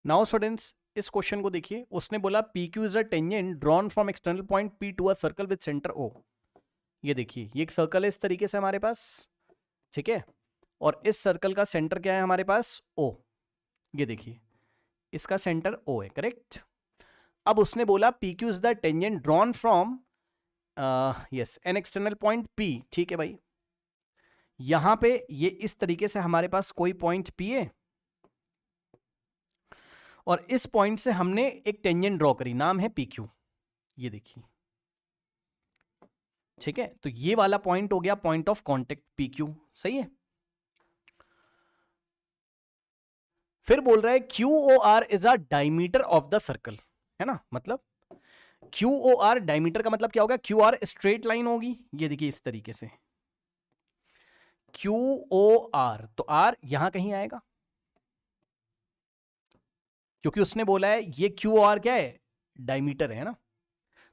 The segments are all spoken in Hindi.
नाउ स्टूडेंट्स इस क्वेश्चन को देखिए, उसने बोला P Q is a tangent drawn from external point P to a circle with centre O. ये देखिए, ये एक सर्कल है इस तरीके से हमारे पास, ठीक है, और इस सर्कल का सेंटर क्या है हमारे पास, ओ। ये देखिए, इसका सेंटर ओ है, करेक्ट। अब उसने बोला P Q is the tangent drawn from yes an external point P, ठीक है भाई। यहां पे ये इस तरीके से हमारे पास कोई पॉइंट पी है और इस पॉइंट से हमने एक टेंजेंट ड्रॉ करी, नाम है पी क्यू। ये देखिए, ठीक है, तो ये वाला पॉइंट हो गया point of contact P Q, सही है। फिर बोल रहा है Q O R is a diameter of the circle, है ना, मतलब क्यू ओ आर डायमीटर का मतलब क्या होगा, क्यू आर स्ट्रेट लाइन होगी, ये देखिए इस तरीके से क्यू ओ आर, तो आर यहां कहीं आएगा क्योंकि उसने बोला है ये क्यू ओ आर क्या है, डायमीटर है ना,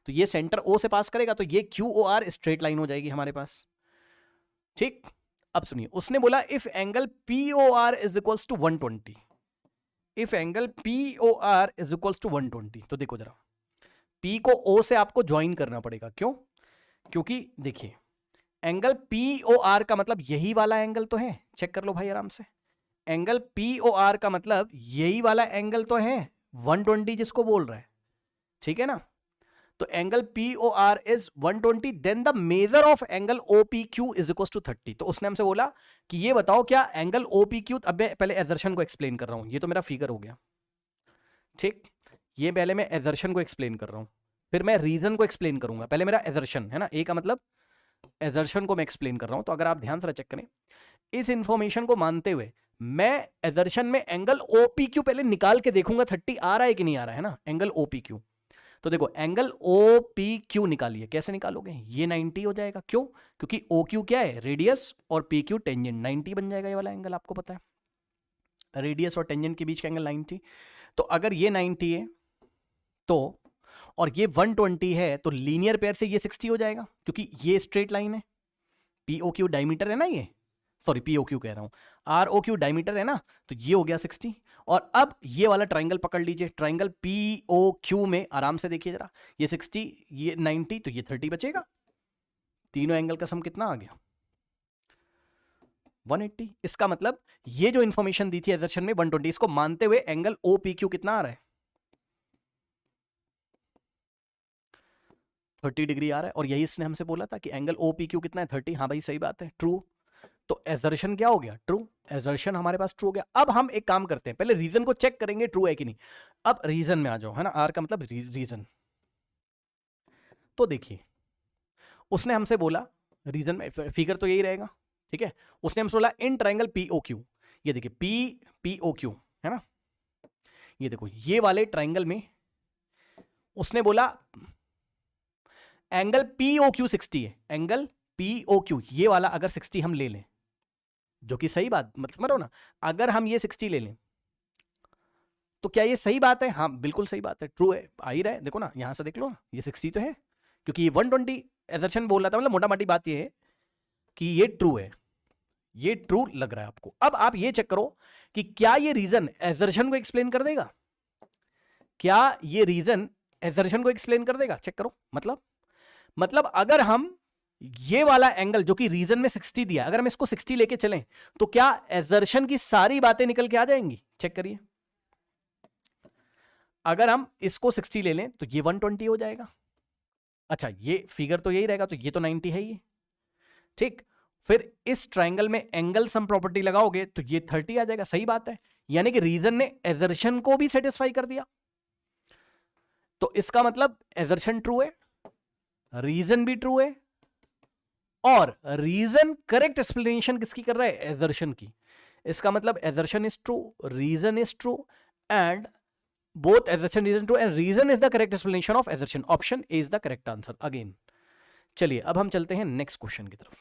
तो ये सेंटर ओ से पास करेगा तो ये Q O R straight line हो जाएगी हमारे पास, ठीक। अब सुनिए, उसने बोला if angle P O R is equals to 120, if angle P O R is equals to 120, तो देखो जरा, पी को ओ से आपको ज्वाइन करना पड़ेगा, क्यों, क्योंकि देखिए एंगल पी ओ आर का मतलब यही वाला एंगल तो है, चेक कर लो भाई आराम से, एंगल पी ओ आर का मतलब यही वाला एंगल तो है 120 जिसको बोल रहा है, ठीक है ना। तो angle P O R is 120, then the measure of angle O P Q is equal to 30। तो उसने हमसे बोला कि ये बताओ क्या एंगल ओ पी क्यू, अब मैं पहले एजर्शन को एक्सप्लेन कर रहा हूं, ये तो मेरा फिगर हो गया, ठीक, ये पहले मैं एजर्शन को एक्सप्लेन कर रहा हूं, फिर मैं रीजन को एक्सप्लेन करूंगा, पहले मेरा एजर्शन है ना, ए का मतलब एजर्शन को मैं एक्सप्लेन कर रहा हूं। तो अगर आप ध्यान से चेक करें, इस इंफॉर्मेशन को मानते हुए मैं एजर्शन में एंगल ओ पी क्यू पहले निकाल के देखूंगा 30 आ रहा है कि नहीं आ रहा है ना, एंगल ओ पी क्यू। तो देखो एंगल ओ पी क्यू निकालिए, कैसे निकालोगे, ये 90 हो जाएगा, क्यों, क्योंकि ओ क्यू क्या है, रेडियस, और पी क्यू टेंजेंट, 90 बन जाएगा ये वाला एंगल, आपको पता है रेडियस और टेंजेंट के बीच का एंगल 90। तो अगर ये 90 है तो, और ये 120 है, तो लीनियर पेयर से ये 60 हो जाएगा क्योंकि ये स्ट्रेट लाइन है, पीओ क्यू डायमीटर है ना, ये सॉरी पीओ क्यू कह रहा हूं, आर ओ क्यू डायमीटर है ना, तो ये हो गया 60। और अब ये वाला ट्राइंगल पकड़ लीजिए, ट्राइंगल पी ओ क्यू में आराम से देखिए जरा, ये 60 ये 90 तो ये 30 बचेगा, तीनों एंगल का सम कितना आ गया 180। इसका मतलब ये जो इंफॉर्मेशन दी थी एजर्शन में 120, इसको मानते हुए एंगल ओ पी क्यू कितना आ रहा है 30 डिग्री आ रहा है, और यही इसने हमसे बोला था कि एंगल ओ पी क्यू कितना है 30। हाँ भाई सही बात है, ट्रू। तो एजर्शन क्या हो गया, ट्रू, एजर्शन हमारे पास ट्रू हो गया। अब हम एक काम करते हैं, पहले रीजन को चेक करेंगे ट्रू है कि नहीं। अब रीजन में आ जाओ, है ना, आर का मतलब रीजन। तो देखिए उसने हमसे बोला, रीजन में फिगर तो यही रहेगा, ठीक है, उसने हमसे बोला in triangle P O Q, ये देखिए पी पी ओ क्यू है ना, ये देखो ये वाले ट्राइंगल में उसने बोला एंगल पी ओ क्यू 60 है, एंगल पी ओ क्यू ये वाला अगर 60 हम ले लें, जो कि सही बात, मतलब समझ रहे हो ना, अगर हम ये 60 ले लें तो क्या ये सही बात है, हाँ बिल्कुल सही बात है, ट्रू है, आ ही रहा है, देखो ना यहां से देख लो ना, ये 60 तो है क्योंकि ये 120 एजर्शन बोल रहा था, मतलब मोटा मोटी बात ये है कि ये ट्रू है, ये ट्रू लग रहा है आपको। अब आप ये चेक करो कि क्या ये रीजन एजर्शन को एक्सप्लेन कर देगा, क्या ये रीजन एजर्शन को एक्सप्लेन कर देगा, चेक करो। मतलब अगर हम ये वाला एंगल जो कि रीजन में 60 दिया, अगर हम इसको 60 लेके चलें तो क्या एजर्शन की सारी बातें निकल के आ जाएंगी, चेक करिए। अगर हम इसको 60 ले लें तो ये 120 हो जाएगा, अच्छा ये फिगर तो यही रहेगा, तो ये तो 90 है ही, ठीक। फिर इस ट्राइंगल में एंगल सम प्रॉपर्टी लगाओगे तो ये 30 आ जाएगा, सही बात है, यानी कि रीजन ने एजर्शन को भी सेटिस्फाई कर दिया। तो इसका मतलब एजर्शन ट्रू है, रीजन भी ट्रू है, और रीजन करेक्ट एक्सप्लेनेशन किसकी कर रहा है, एजर्शन की। इसका मतलब assertion is true, reason is true, and both assertion reason true and reason is the correct explanation of assertion. Option A is the correct answer again. चलिए अब हम चलते हैं नेक्स्ट क्वेश्चन की तरफ।